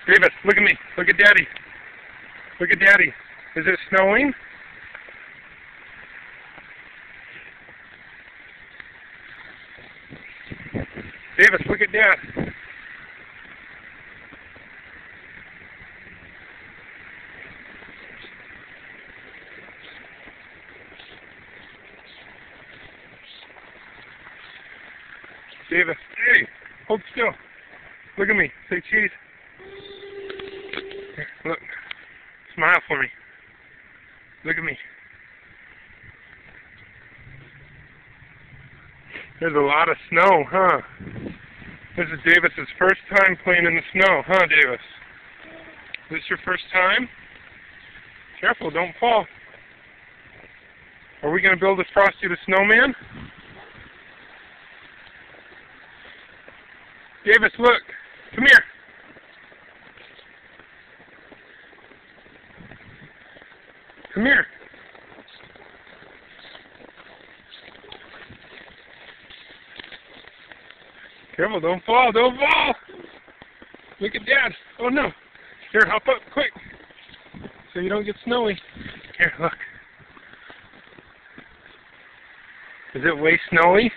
Davis, look at me. Look at Daddy. Look at Daddy. Is it snowing? Davis, look at Dad. Davis, hey, hold still. Look at me. Say cheese. Here, look. Smile for me. Look at me. There's a lot of snow, huh? This is Davis's first time playing in the snow, huh, Davis? Is this your first time? Careful, don't fall. Are we going to build a Frosty the Snowman? Davis, look. Come here. Come here. Careful, don't fall, don't fall. Look at Dad. Oh no. Here, hop up, quick. So you don't get snowy. Here, look. Is it way snowy?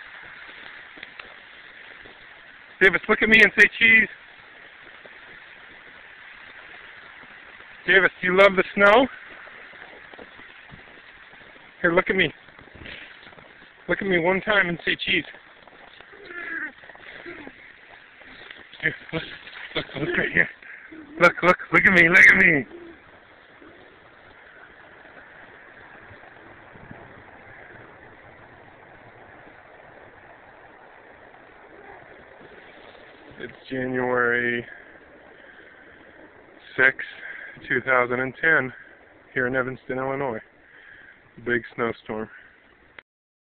Davis, look at me and say cheese. Davis, do you love the snow? Here, look at me. Look at me one time and say cheese. Here, look right here. Look at me, look at me. It's January 6, 2010, here in Evanston, Illinois. Big snowstorm.